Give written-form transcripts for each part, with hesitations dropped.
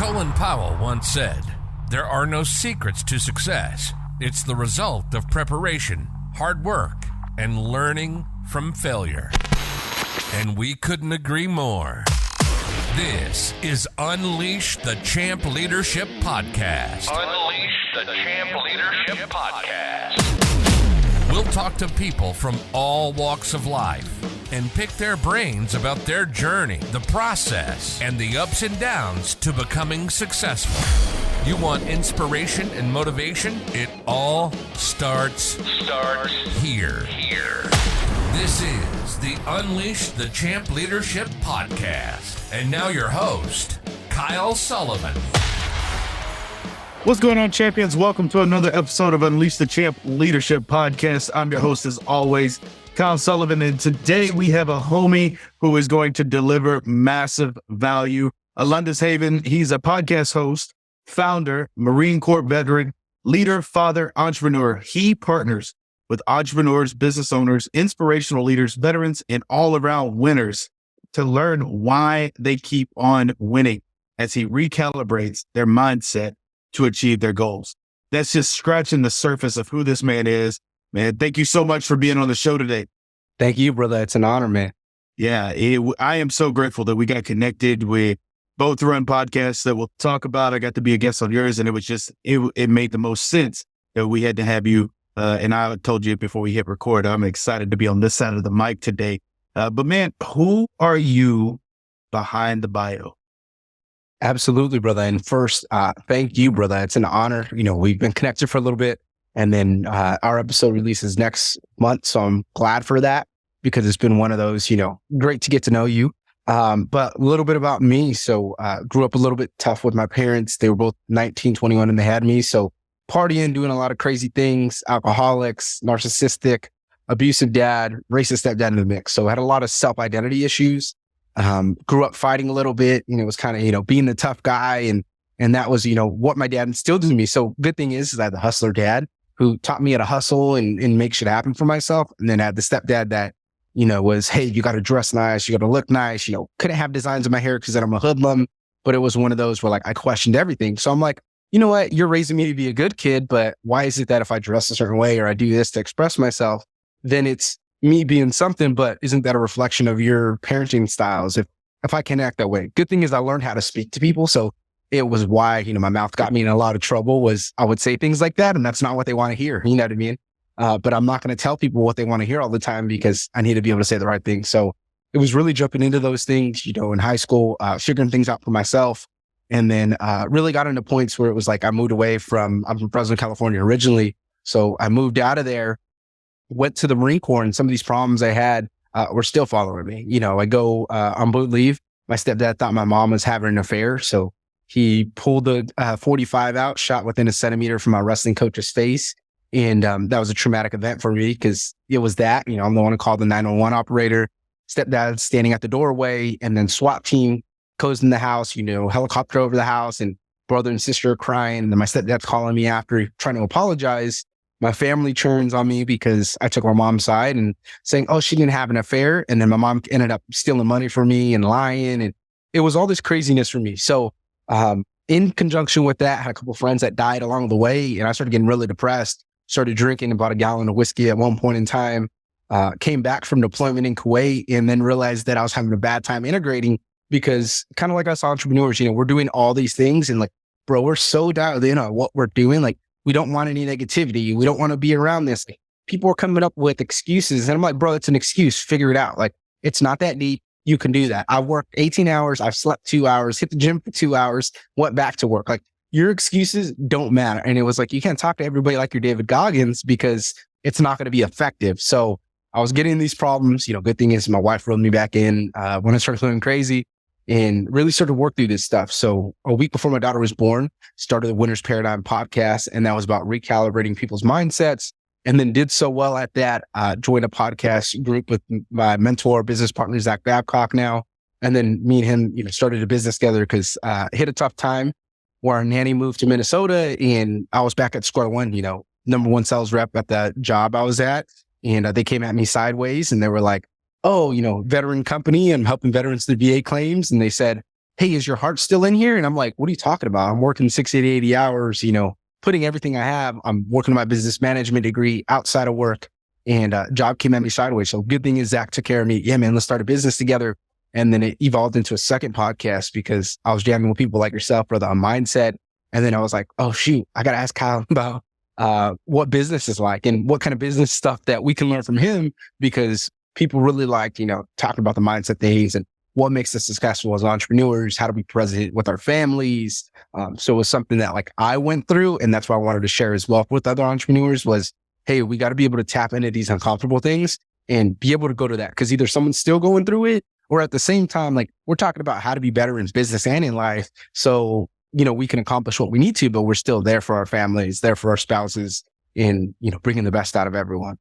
Colin Powell once said, "There are no secrets to success. It's the result of preparation, hard work, and learning from failure." And we couldn't agree more. This is Unleash the Champ Leadership Podcast. Unleash the Champ Leadership Podcast. We'll talk to people from all walks of life and pick their brains about their journey, the process, and the ups and downs to becoming successful. You want inspiration and motivation? It all starts here. This is the Unleash the Champ Leadership Podcast. And now your host, Kyle Sullivan. What's going on, champions? Welcome to another episode of Unleash the Champ Leadership Podcast. I'm your host, as always, Kyle Sullivan, and today we have a homie who is going to deliver massive value. Alundas Havens, he's a podcast host, founder, Marine Corps veteran, leader, father, entrepreneur. He partners with entrepreneurs, business owners, inspirational leaders, veterans, and all-around winners to learn why they keep on winning as he recalibrates their mindset to achieve their goals. That's just scratching the surface of who this man is. Man, thank you so much for being on the show today. Thank you, brother. It's an honor, man. Yeah, I am so grateful that we got connected. We both run podcasts that we'll talk about. I got to be a guest on yours, and it was just, it made the most sense that we had to have you. And I told you before we hit record, I'm excited to be on this side of the mic today. But man, who are you behind the bio? Absolutely, brother. And first, thank you, brother. It's an honor. You know, we've been connected for a little bit, and then our episode releases next month. So I'm glad for that because it's been one of those, great to get to know you. But a little bit about me. So grew up a little bit tough with my parents. They were both 19, 21, and they had me. So partying, doing a lot of crazy things, alcoholics, narcissistic, abusive dad, racist stepdad in the mix. So I had a lot of self-identity issues. Grew up fighting a little bit, it was kind of, being the tough guy. And that was, what my dad instilled in me. So good thing is I had the hustler dad who taught me how to hustle and make shit happen for myself. And then I had the stepdad that, was, hey, you got to dress nice. You got to look nice. Couldn't have designs in my hair because then I'm a hoodlum. But it was one of those where I questioned everything. So I'm like, you know what? You're raising me to be a good kid, but why is it that if I dress a certain way or I do this to express myself, then it's me being something, but isn't that a reflection of your parenting styles? If I can act that way. Good thing is I learned how to speak to people. So it was why, my mouth got me in a lot of trouble was I would say things like that. And that's not what they want to hear. You know what I mean? But I'm not going to tell people what they want to hear all the time because I need to be able to say the right thing. So it was really jumping into those things, in high school, figuring things out for myself. And then really got into points where it was like I moved away I'm from Fresno, California originally. So I moved out of there, went to the Marine Corps, and some of these problems I had were still following me. I go on boot leave. My stepdad thought my mom was having an affair. So he pulled the 45 out, shot within a centimeter from my wrestling coach's face. And that was a traumatic event for me because it was that, I'm the one who called the 911 operator, stepdad standing at the doorway, and then SWAT team goes in the house, helicopter over the house, and brother and sister are crying. And then my stepdad's calling me after trying to apologize. My family turns on me because I took my mom's side and saying, oh, she didn't have an affair. And then my mom ended up stealing money from me and lying. And it was all this craziness for me. So in conjunction with that, I had a couple of friends that died along the way. And I started getting really depressed, started drinking about a gallon of whiskey at one point in time, came back from deployment in Kuwait, and then realized that I was having a bad time integrating because kind of like us entrepreneurs, we're doing all these things. And bro, we're so dialed in on what we're doing. We don't want any negativity. We don't want to be around this. People are coming up with excuses. And I'm like, bro, it's an excuse. Figure it out. It's not that deep. You can do that. I worked 18 hours. I've slept 2 hours, hit the gym for 2 hours, went back to work. Your excuses don't matter. And it was you can't talk to everybody like you're David Goggins because it's not going to be effective. So I was getting these problems. Good thing is my wife rolled me back in when I started feeling crazy. And really started to work through this stuff. So a week before my daughter was born, started the Winner's Paradigm podcast. And that was about recalibrating people's mindsets. And then did so well at that, joined a podcast group with my mentor, business partner, Zach Babcock now. And then me and him, started a business together because hit a tough time where our nanny moved to Minnesota and I was back at square one, number one sales rep at the job I was at. And they came at me sideways and they were like, oh, veteran company and helping veterans through VA claims. And they said, hey, is your heart still in here? And I'm like, what are you talking about? I'm working 60 to 80 hours, putting everything I have. I'm working on my business management degree outside of work, and job came at me sideways. So good thing is Zach took care of me. Yeah, man, let's start a business together. And then it evolved into a second podcast because I was jamming with people like yourself, brother, on mindset. And then I was like, oh, shoot, I got to ask Kyle about what business is like and what kind of business stuff that we can learn from him, because people really like, talking about the mindset things and what makes us successful as entrepreneurs, how to be present with our families. So it was something that like I went through, and that's why I wanted to share as well with other entrepreneurs was, hey, we got to be able to tap into these uncomfortable things and be able to go to that, because either someone's still going through it, or at the same time, like we're talking about how to be better in business and in life. So, we can accomplish what we need to, but we're still there for our families, there for our spouses, and, bringing the best out of everyone.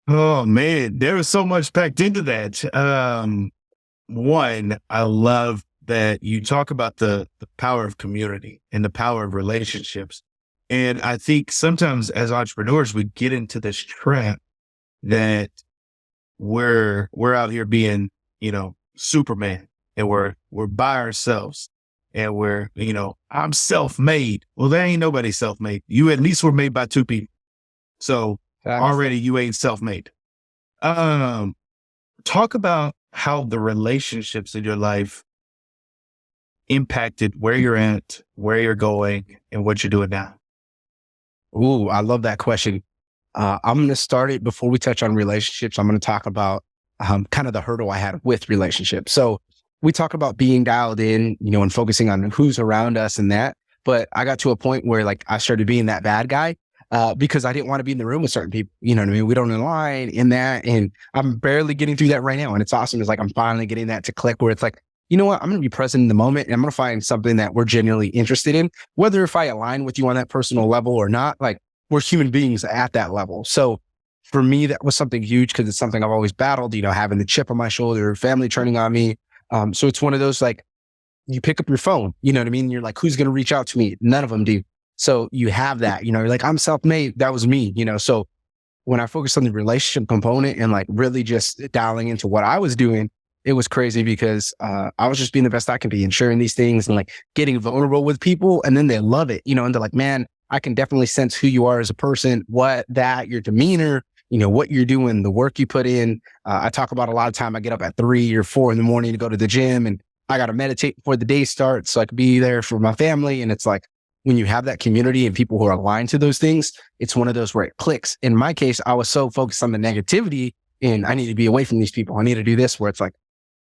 Oh man, there was so much packed into that. One, I love that you talk about the power of community and the power of relationships. And I think sometimes as entrepreneurs, we get into this trap that we're out here being, Superman, and we're by ourselves, and we're, I'm self-made. Well, there ain't nobody self-made. You at least were made by two people. So already you ain't self-made. Talk about how the relationships in your life impacted where you're at, where you're going, and what you're doing now. Ooh, I love that question. I'm going to start it before we touch on relationships. I'm going to talk about kind of the hurdle I had with relationships. So we talk about being dialed in, and focusing on who's around us and that. But I got to a point where like I started being that bad guy because I didn't want to be in the room with certain people. You know what I mean? We don't align in that. And I'm barely getting through that right now. And it's awesome. It's like I'm finally getting that to click where it's like, you know what? I'm going to be present in the moment, and I'm going to find something that we're genuinely interested in, whether if I align with you on that personal level or not. Like, we're human beings at that level. So for me, that was something huge because it's something I've always battled, having the chip on my shoulder, family turning on me. So it's one of those, like, you pick up your phone, you know what I mean? You're like, who's going to reach out to me? None of them do. So you have that, you're like, I'm self-made. That was me, So when I focused on the relationship component and like really just dialing into what I was doing, it was crazy because I was just being the best I can be and sharing these things and like getting vulnerable with people. And then they love it, and they're like, man, I can definitely sense who you are as a person, your demeanor, what you're doing, the work you put in. I talk about a lot of time. I get up at 3 or 4 in the morning to go to the gym, and I got to meditate before the day starts so I can be there for my family. And it's like, when you have that community and people who are aligned to those things, it's one of those where it clicks. In my case, I was so focused on the negativity and I need to be away from these people. I need to do this, where it's like,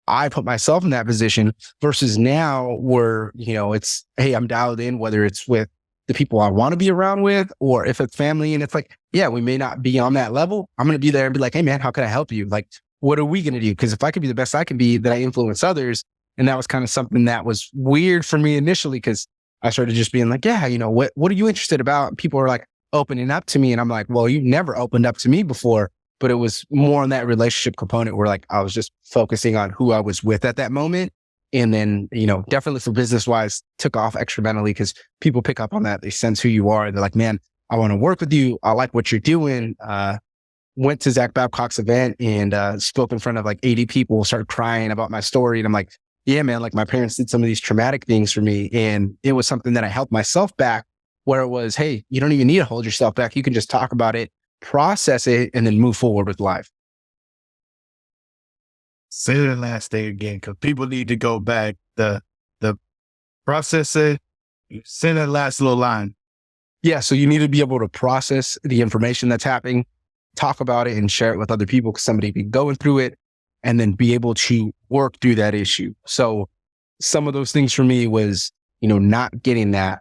I put myself in that position versus now where, it's, hey, I'm dialed in, whether it's with the people I want to be around with, or if it's family, and it's like, yeah, we may not be on that level. I'm going to be there and be like, hey man, how can I help you? Like, what are we going to do? Because if I could be the best I can be, then I influence others. And that was kind of something that was weird for me initially, because I started just being like, yeah, what are you interested about? People are like opening up to me. And I'm like, well, you've never opened up to me before. But it was more on that relationship component where like, I was just focusing on who I was with at that moment. And then, definitely for business wise, took off extramentally because people pick up on that. They sense who you are. They're like, man, I want to work with you. I like what you're doing. Went to Zach Babcock's event and spoke in front of like 80 people, started crying about my story. And I'm like, yeah, man, like my parents did some of these traumatic things for me. And it was something that I helped myself back, where it was, hey, you don't even need to hold yourself back. You can just talk about it, process it, and then move forward with life. Say the last thing again, because people need to go back. The process it, say that last little line. Yeah, so you need to be able to process the information that's happening, talk about it, and share it with other people because somebody be going through it, and then be able to work through that issue. So some of those things for me was, not getting that.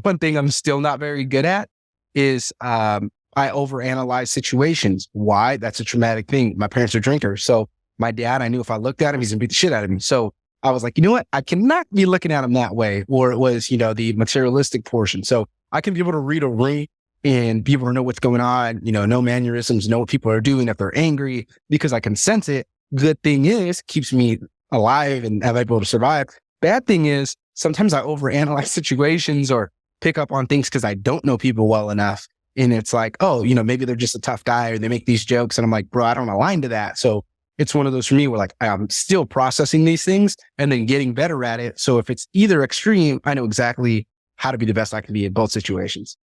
One thing I'm still not very good at is I overanalyze situations. Why? That's a traumatic thing. My parents are drinkers. So my dad, I knew if I looked at him, he's gonna beat the shit out of me. So I was like, you know what? I cannot be looking at him that way. Or it was, the materialistic portion. So I can be able to read a room and be able to know what's going on, know mannerisms, know what people are doing if they're angry, because I can sense it. Good thing is, keeps me alive and am able to survive. Bad thing is, sometimes I overanalyze situations or pick up on things because I don't know people well enough. And it's like, oh, maybe they're just a tough guy or they make these jokes. And I'm like, bro, I don't align to that. So it's one of those for me where like I'm still processing these things and then getting better at it. So if it's either extreme, I know exactly how to be the best I can be in both situations.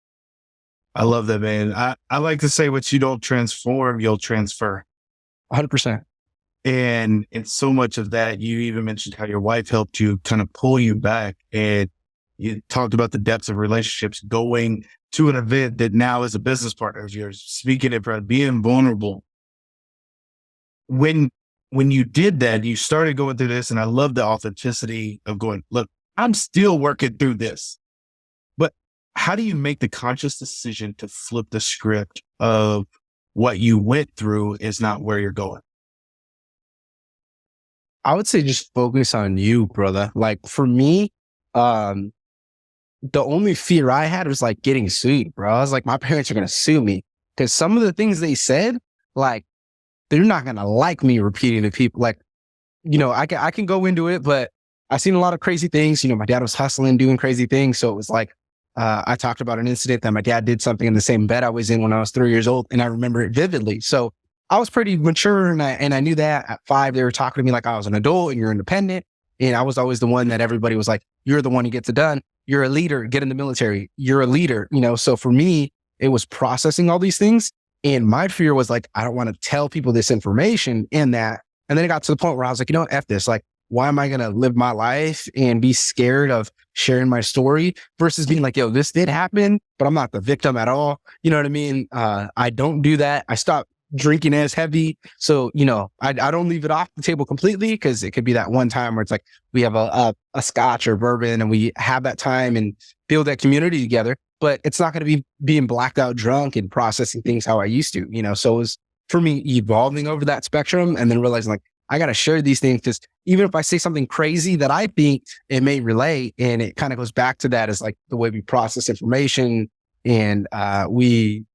I love that, man. I like to say what you don't transform, you'll transfer. 100%. And so much of that, you even mentioned how your wife helped you kind of pull you back, and you talked about the depths of relationships, going to an event that now is a business partner of yours, speaking in front, being vulnerable. When you did that, you started going through this, and I love the authenticity of going, look, I'm still working through this. But how do you make the conscious decision to flip the script of what you went through is not where you're going? I would say just focus on you, brother. Like for me, the only fear I had was like getting sued, bro. I was like, my parents are going to sue me because some of the things they said, like, they're not going to like me repeating to people. Like, I can go into it, but I've seen a lot of crazy things. My dad was hustling, doing crazy things. So it was like, I talked about an incident that my dad did something in the same bed I was in when I was 3 years old. And I remember it vividly. So I was pretty mature and I knew that at 5, they were talking to me like I was an adult and you're independent. And I was always the one that everybody was like, you're the one who gets it done. You're a leader, get in the military. You're a leader, So for me, it was processing all these things. And my fear was like, I don't want to tell people this information in that. And then it got to the point where I was like, F this, like, why am I going to live my life and be scared of sharing my story versus being like, yo, this did happen, but I'm not the victim at all. You know what I mean? I don't do that. I stopped drinking as heavy. So, I don't leave it off the table completely because it could be that one time where it's like we have a scotch or bourbon and we have that time and build that community together, but it's not going to be being blacked out drunk and processing things how I used to, So it was for me evolving over that spectrum and then realizing like, I got to share these things because even if I say something crazy that I think it may relate, and it kind of goes back to that as like the way we process information and we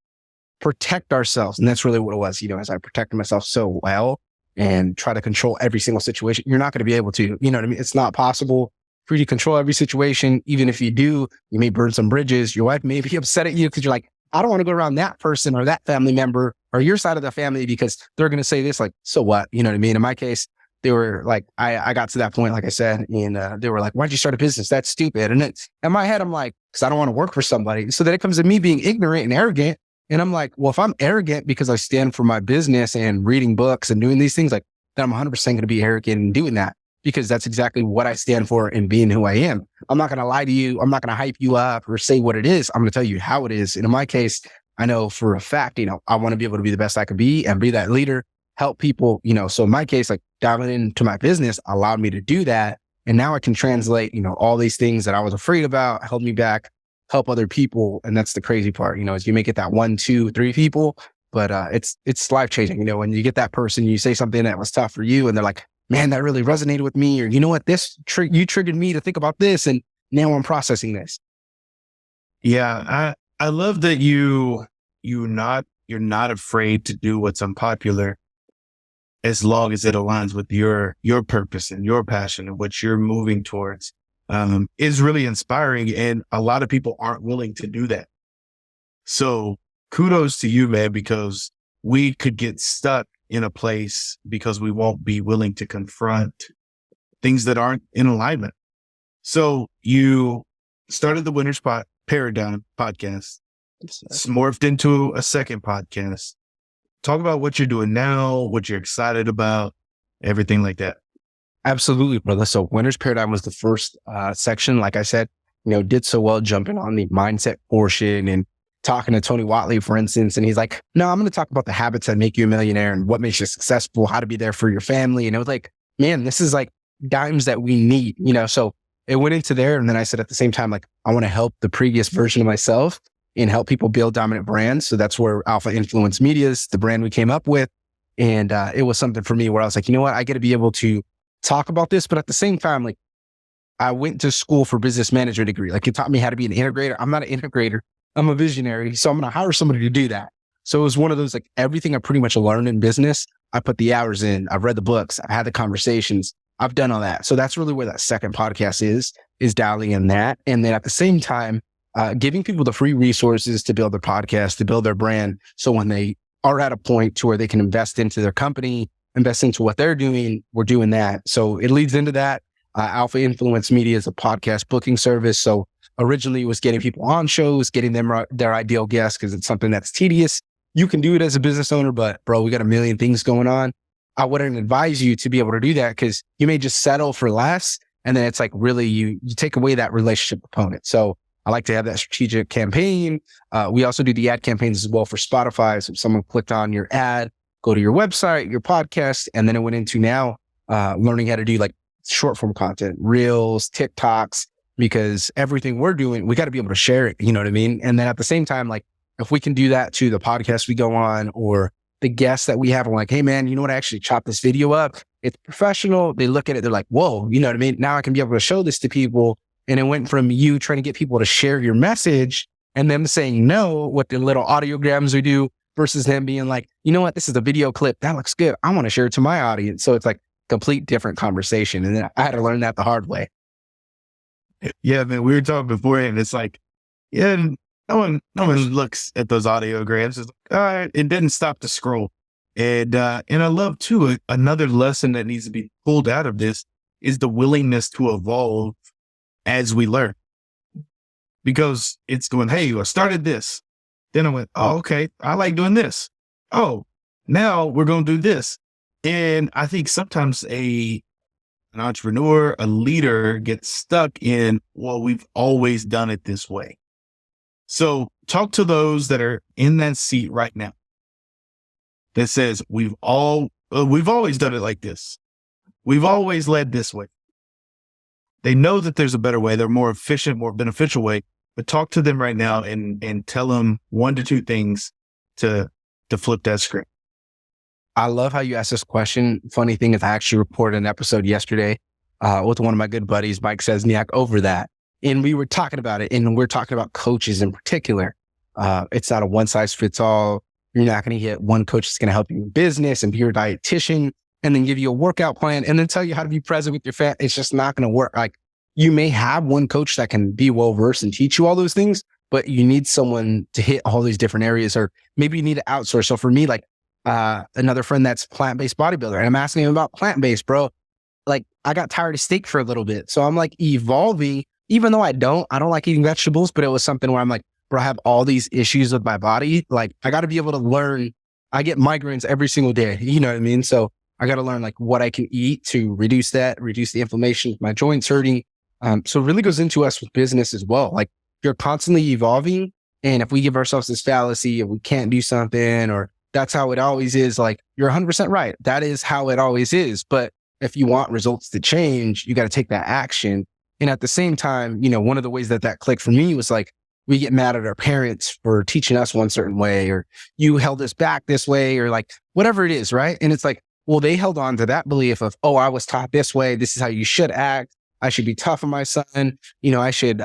protect ourselves. And that's really what it was, as I protected myself so well and try to control every single situation, you're not going to be able to, you know what I mean? It's not possible for you to control every situation. Even if you do, you may burn some bridges. Your wife may be upset at you because you're like, I don't want to go around that person or that family member or your side of the family because they're going to say this, like, so what? You know what I mean? In my case, they were like, I got to that point, like I said, and they were like, why'd you start a business? That's stupid. And it's in my head, I'm like, because I don't want to work for somebody. So then it comes to me being ignorant and arrogant. And I'm like, well, if I'm arrogant because I stand for my business and reading books and doing these things, like, then I'm 100% going to be arrogant in doing that because that's exactly what I stand for and being who I am. I'm not going to lie to you. I'm not going to hype you up or say what it is. I'm going to tell you how it is. And in my case, I know for a fact, I want to be able to be the best I could be and be that leader, help people, So in my case, like diving into my business allowed me to do that. And now I can translate, all these things that I was afraid about, held me back, help other people. And that's the crazy part, is you may get that 1, 2, 3 people, but it's life changing. When you get that person, you say something that was tough for you and they're like, man, that really resonated with me. Or you know what, you triggered me to think about this. And now I'm processing this. Yeah. I love that you're not afraid to do what's unpopular as long as it aligns with your purpose and your passion and what you're moving towards. Is really inspiring. And a lot of people aren't willing to do that. So kudos to you, man, because we could get stuck in a place because we won't be willing to confront things that aren't in alignment. So you started the Winner's Paradigm podcast. It's morphed into a second podcast. Talk about what you're doing now, what you're excited about, everything like that. Absolutely, brother. So Winner's Paradigm was the first section. Like I said, did so well jumping on the mindset portion and talking to Tony Watley, for instance. And he's like, no, I'm going to talk about the habits that make you a millionaire and what makes you successful, how to be there for your family. And it was like, man, this is like dimes that we need, so it went into there. And then I said at the same time, like, I want to help the previous version of myself and help people build dominant brands. So that's where Alpha Influence Media is the brand we came up with. And it was something for me where I was like, you know what, I got to be able to talk about this. But at the same time, like, I went to school for business management degree. Like, it taught me how to be an integrator. I'm not an integrator. I'm a visionary. So I'm going to hire somebody to do that. So it was one of those, like, everything I pretty much learned in business, I put the hours in. I've read the books. I had the conversations. I've done all that. So that's really where that second podcast is dialing in that. And then at the same time, giving people the free resources to build their podcast, to build their brand. So when they are at a point to where they can invest into their company invest into what they're doing, we're doing that. So it leads into that. Alpha Influence Media is a podcast booking service. So originally it was getting people on shows, getting them their ideal guests, because it's something that's tedious. You can do it as a business owner, but bro, we got a million things going on. I wouldn't advise you to be able to do that, because you may just settle for less. And then it's like really you take away that relationship component. So I like to have that strategic campaign. We also do the ad campaigns as well for Spotify. So if someone clicked on your ad, go to your website, your podcast, and then it went into now learning how to do like short form content, reels, TikToks, because everything we're doing, we got to be able to share it. You know what I mean? And then at the same time, like if we can do that to the podcast we go on or the guests that we have, I'm like, hey man, you know what? I actually chopped this video up. It's professional. They look at it. They're like, whoa, you know what I mean? Now I can be able to show this to people. And it went from you trying to get people to share your message and them saying no with the little audiograms we do versus them being like, you know what? This is a video clip. That looks good. I want to share it to my audience. So it's like complete different conversation. And then I had to learn that the hard way. Yeah, man, we were talking beforehand. It's like, yeah, no one looks at those audiograms. It's like, all right, it didn't stop the scroll. And I love too, another lesson that needs to be pulled out of this is the willingness to evolve as we learn. Because it's going, hey, I started this. Then I went, oh, okay, I like doing this. Oh, now we're going to do this. And I think sometimes an entrepreneur, a leader gets stuck in, well, we've always done it this way. So talk to those that are in that seat right now that says, we've always done it like this. We've always led this way. They know that there's a better way. They're more efficient, more beneficial way, but talk to them right now and tell them 1 to 2 things to flip that script. I love how you asked this question. Funny thing is I actually reported an episode yesterday with one of my good buddies, Mike Sesniak, over that. And we were talking about it, and we're talking about coaches in particular. It's not a one size fits all. You're not going to get one coach that's going to help you in business and be your dietitian and then give you a workout plan and then tell you how to be present with your family. It's just not going to work. Like you may have one coach that can be well versed and teach you all those things, but you need someone to hit all these different areas, or maybe you need to outsource. So for me, like another friend that's plant-based bodybuilder, and I'm asking him about plant-based, bro. Like I got tired of steak for a little bit. So I'm like evolving, even though I don't like eating vegetables, but it was something where I'm like, bro, I have all these issues with my body. Like I got to be able to learn. I get migraines every single day. You know what I mean? So I got to learn like what I can eat to reduce the inflammation, my joints hurting. So it really goes into us with business as well. Like you're constantly evolving. And if we give ourselves this fallacy of we can't do something, or that's how it always is, like you're 100% right. That is how it always is. But if you want results to change, you got to take that action. And at the same time, you know, one of the ways that clicked for me was like, we get mad at our parents for teaching us one certain way, or you held us back this way, or like whatever it is, right? And it's like, well, they held on to that belief of, oh, I was taught this way. This is how you should act. I should be tough on my son. You know, I should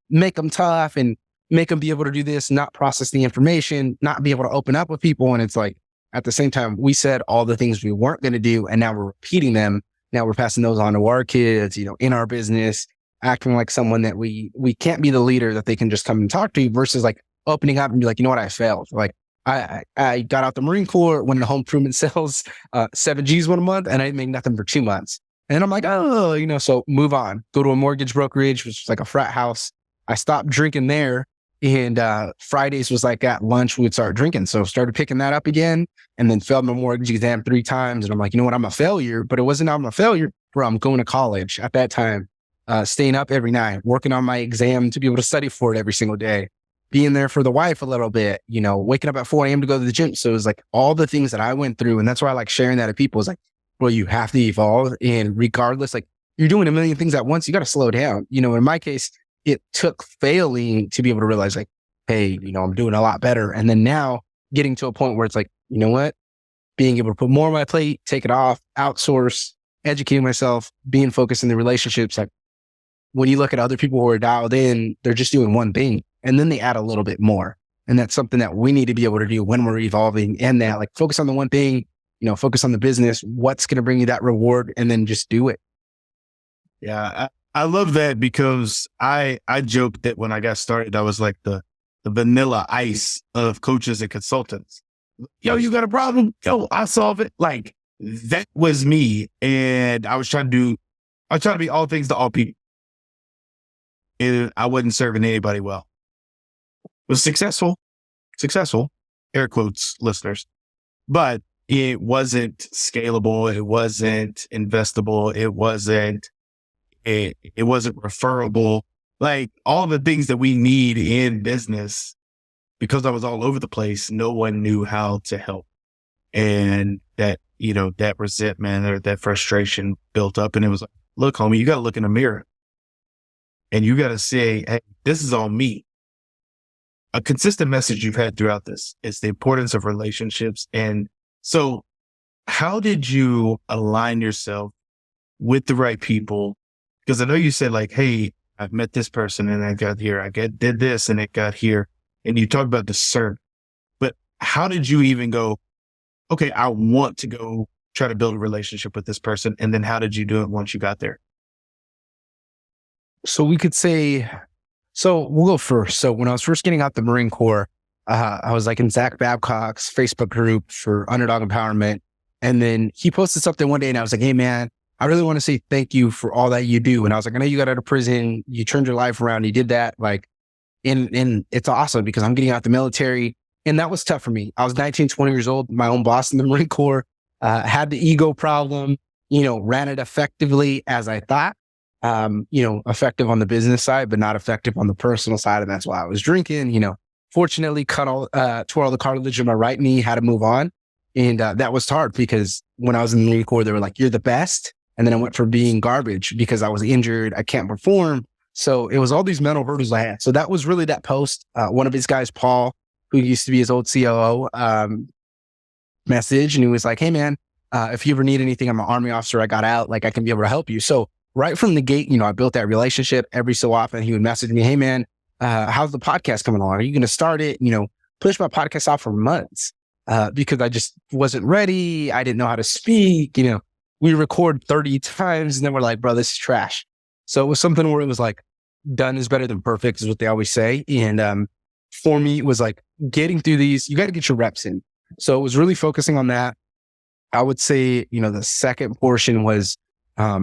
make them tough and make them be able to do this, not process the information, not be able to open up with people. And it's like, at the same time, we said all the things we weren't going to do, and now we're repeating them. Now we're passing those on to our kids, you know, in our business, acting like someone that we can't be the leader that they can just come and talk to, versus like opening up and be like, you know what, I failed. Like I got out the Marine Corps, went into home improvement sales, 7 Gs one a month, and I didn't make nothing for 2 months. And I'm like, oh, you know, so move on, go to a mortgage brokerage, which was like a frat house. I stopped drinking there. And Fridays was like at lunch, we would start drinking. So started picking that up again, and then failed my mortgage exam 3 times. And I'm like, you know what, I'm a failure. But it wasn't I'm a failure, bro. I'm going to college at that time, staying up every night, working on my exam to be able to study for it every single day, being there for the wife a little bit, you know, waking up at 4 a.m. to go to the gym. So it was like all the things that I went through. And that's why I like sharing that to people. Is like, well, you have to evolve. And regardless, like you're doing a million things at once, you got to slow down. You know, in my case, it took failing to be able to realize like, hey, you know, I'm doing a lot better. And then now getting to a point where it's like, you know what, being able to put more on my plate, take it off, outsource, educating myself, being focused in the relationships. Like when you look at other people who are dialed in, they're just doing one thing and then they add a little bit more. And that's something that we need to be able to do when we're evolving, and that like focus on the one thing, you know, focus on the business, what's going to bring you that reward, and then just do it. Yeah. I love that, because I joked that when I got started, I was like the vanilla ice of coaches and consultants. Yo, you got a problem? Yo, I solve it. Like that was me. And I was trying to be all things to all people. And I wasn't serving anybody well. Was successful, air quotes, listeners, but it wasn't scalable. It wasn't investable. It wasn't referable. Like all the things that we need in business, because I was all over the place, no one knew how to help. And that, that resentment or that frustration built up. And it was like, look, homie, you got to look in the mirror and you got to say, hey, this is on me. A consistent message you've had throughout this is the importance of relationships. And so how did you align yourself with the right people? Because I know you said like, hey, I've met this person and I got here. did this and it got here. And you talk about discern. But how did you even go, okay, I want to go try to build a relationship with this person? And then how did you do it once you got there? So we could say, so we'll go first. So when I was first getting out the Marine Corps, I was like in Zach Babcock's Facebook group for Underdog Empowerment. And then he posted something one day and I was like, hey man, I really want to say thank you for all that you do. And I was like, I know you got out of prison, you turned your life around, you did that. Like, and it's awesome because I'm getting out the military. And that was tough for me. I was 19, 20 years old, my own boss in the Marine Corps, had the ego problem, ran it effectively as I thought, effective on the business side, but not effective on the personal side. And that's why I was drinking, fortunately tore all the cartilage in my right knee, had to move on. And that was hard because when I was in the Marine Corps, they were like, you're the best. And then I went from being garbage because I was injured. I can't perform. So it was all these mental hurdles I had. So that was really that post. One of his guys, Paul, who used to be his old COO, message. And he was like, hey man, if you ever need anything, I'm an Army officer. I got out, like I can be able to help you. So right from the gate, I built that relationship. Every so often he would message me, hey man, how's the podcast coming along? Are you going to start it? Push my podcast off for months because I just wasn't ready. I didn't know how to speak. We record 30 times and then we're like, bro, this is trash. So it was something where it was like, done is better than perfect is what they always say. And for me, it was like getting through these, you got to get your reps in. So it was really focusing on that. I would say, the second portion was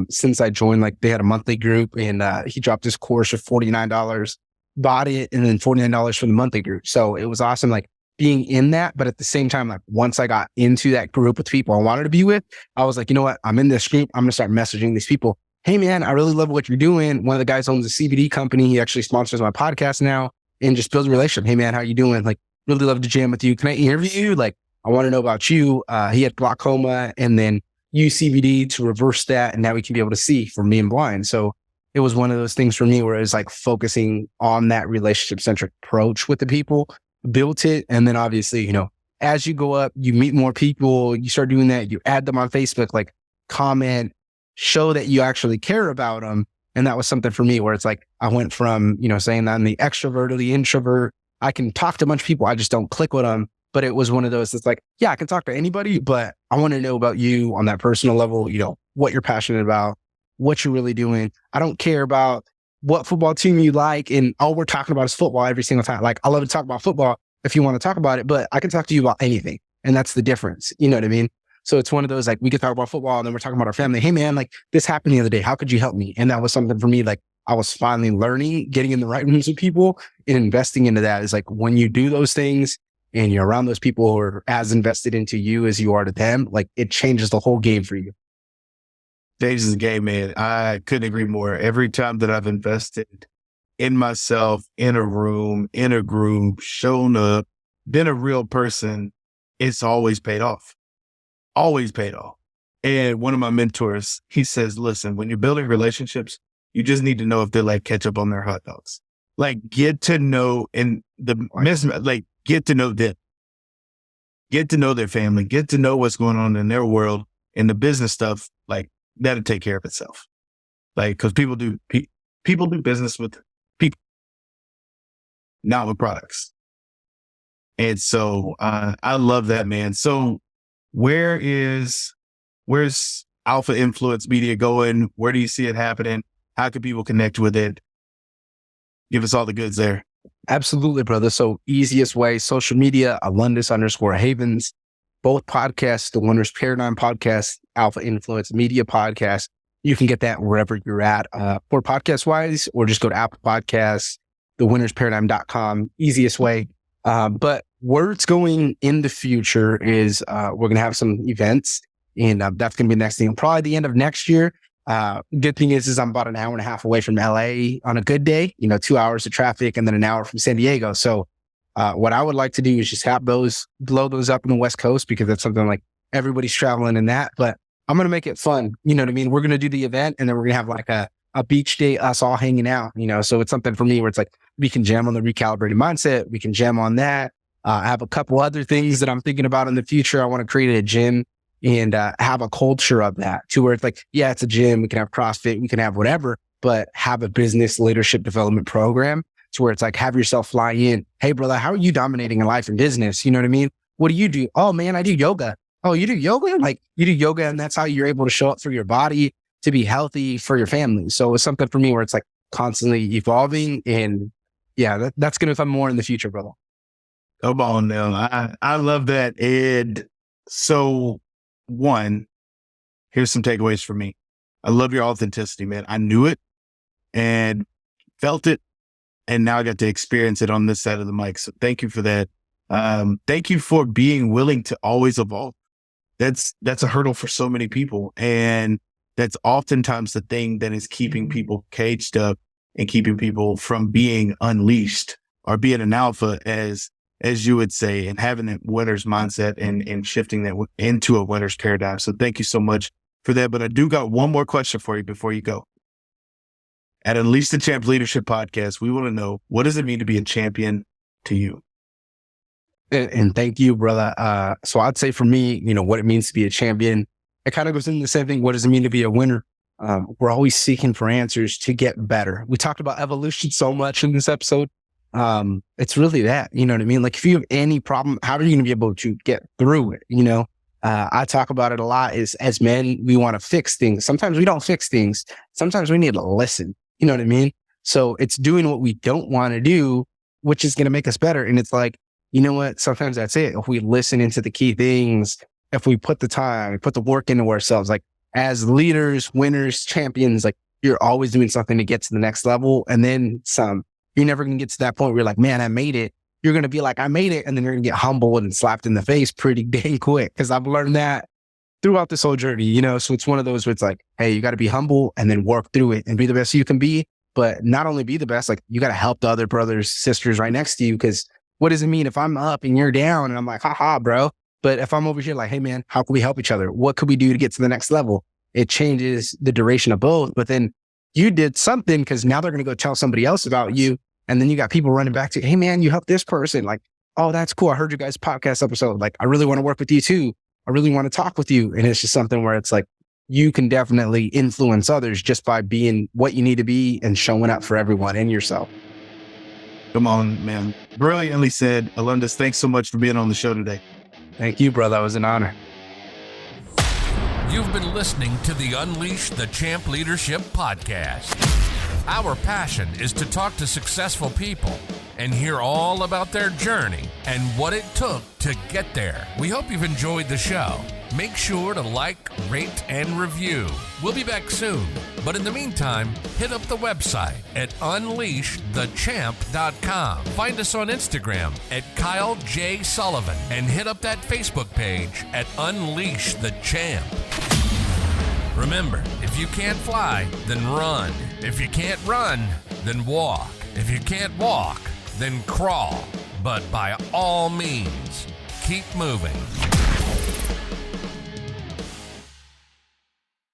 since I joined, like they had a monthly group and he dropped this course of $49, bought it, and then $49 for the monthly group. So it was awesome, like being in that. But at the same time, like once I got into that group with people I wanted to be with, I was like, you know what? I'm in this group. I'm going to start messaging these people. Hey man, I really love what you're doing. One of the guys owns a CBD company. He actually sponsors my podcast now and just builds a relationship. Hey man, how you doing? Like really love to jam with you. Can I interview you? Like I want to know about you. He had glaucoma and then use CBD to reverse that. And now we can be able to see from me and blind. So it was one of those things for me where it was like focusing on that relationship centric approach with the people, built it. And then obviously, as you go up, you meet more people, you start doing that, you add them on Facebook, like comment, show that you actually care about them. And that was something for me where it's like, I went from, saying that I'm the extrovert or the introvert. I can talk to a bunch of people. I just don't click with them. But it was one of those that's like, yeah, I can talk to anybody, but I want to know about you on that personal level, what you're passionate about, what you're really doing. I don't care about what football team you like. And all we're talking about is football every single time. Like, I love to talk about football if you want to talk about it, but I can talk to you about anything. And that's the difference. You know what I mean? So it's one of those, like, we could talk about football and then we're talking about our family. Hey man, like this happened the other day. How could you help me? And that was something for me. Like I was finally learning, getting in the right rooms with people and investing into that. Is like when you do those things and you're around those people who are as invested into you as you are to them, like it changes the whole game for you. Changes the game, man. I couldn't agree more. Every time that I've invested in myself, in a room, in a group, shown up, been a real person, it's always paid off. Always paid off. And one of my mentors, he says, listen, when you're building relationships, you just need to know if they like ketchup on their hot dogs. Like get to know get to know them. Get to know their family. Get to know what's going on in their world and the business stuff. Like that'll take care of itself. Like, cause people do business with people, not with products. And so, I love that, man. So where's Alpha Influence Media going? Where do you see it happening? How can people connect with it? Give us all the goods there. Absolutely, brother. So easiest way, social media, Alundas _Havens. both podcasts, the Winners Paradigm podcast, Alpha Influence Media podcast. You can get that wherever you're at for podcast wise, or just go to Apple Podcasts, thewinnersparadigm.com, easiest way. But where it's going in the future is we're going to have some events, and that's going to be the next thing. Probably the end of next year. Good thing is I'm about an hour and a half away from LA on a good day, 2 hours of traffic and then an hour from San Diego. So what I would like to do is just have blow those up in the West Coast, because that's something like everybody's traveling in that. But I'm going to make it fun. You know what I mean? We're going to do the event, and then we're going to have like a beach day, us all hanging out, so it's something for me where it's like, we can jam on the recalibrated mindset. We can jam on that. I have a couple other things that I'm thinking about in the future. I want to create a gym and have a culture of that, to where it's like, yeah, it's a gym. We can have CrossFit, we can have whatever, but have a business leadership development program to where it's like, have yourself fly in. Hey, brother, how are you dominating in life and business? You know what I mean? What do you do? Oh man, I do yoga. Oh, you do yoga? Like, you do yoga, and that's how you're able to show up for your body, to be healthy for your family. So it's something for me where it's like constantly evolving, and yeah, that's going to come more in the future, brother. Come on now. I love that. And so, one, here's some takeaways for me. I love your authenticity, man. I knew it and felt it, and now I got to experience it on this side of the mic. So thank you for that. Thank you for being willing to always evolve. That's a hurdle for so many people. And that's oftentimes the thing that is keeping people caged up and keeping people from being unleashed or being an alpha, as you would say, and having that winner's mindset and shifting that into a winner's paradigm. So thank you so much for that. But I do got one more question for you before you go. At Unleash the Champ Leadership Podcast, we want to know, what does it mean to be a champion to you? And thank you, brother. So I'd say for me, what it means to be a champion, it kind of goes into the same thing. What does it mean to be a winner? We're always seeking for answers to get better. We talked about evolution so much in this episode. It's really that, you know what I mean? Like, if you have any problem, how are you going to be able to get through it? I talk about it a lot is, as men, we want to fix things. Sometimes we don't fix things. Sometimes we need to listen. You know what I mean? So it's doing what we don't want to do, which is going to make us better. And it's like, you know what? Sometimes that's it. If we listen into the key things, if we put the time, put the work into ourselves, like as leaders, winners, champions, like you're always doing something to get to the next level. And then some. You're never going to get to that point where you're like, man, I made it. You're going to be like, I made it. And then you're going to get humbled and slapped in the face pretty dang quick. Cause I've learned that throughout this whole journey, So it's one of those where it's like, hey, you got to be humble and then work through it and be the best you can be. But not only be the best, like you got to help the other brothers, sisters right next to you. Cause what does it mean if I'm up and you're down and I'm like, haha, bro. But if I'm over here like, hey man, how can we help each other? What could we do to get to the next level? It changes the duration of both. But then you did something, because now they're going to go tell somebody else about you. And then you got people running back to, hey man, you helped this person. Like, oh, that's cool. I heard you guys' podcast episode. Like, I really want to work with you too. I really want to talk with you. And it's just something where it's like, you can definitely influence others just by being what you need to be and showing up for everyone and yourself. Come on, man. Brilliantly said. Alundas, thanks so much for being on the show today. Thank you, brother. It was an honor. You've been listening to the Unleash the Champ Leadership Podcast. Our passion is to talk to successful people and hear all about their journey and what it took to get there. We hope you've enjoyed the show. Make sure to like, rate, and review. We'll be back soon. But in the meantime, hit up the website at unleashthechamp.com. Find us on Instagram at Kyle J. Sullivan and hit up that Facebook page at Unleash the Champ. Remember, if you can't fly, then run. If you can't run, then walk. If you can't walk, then crawl. But by all means, keep moving.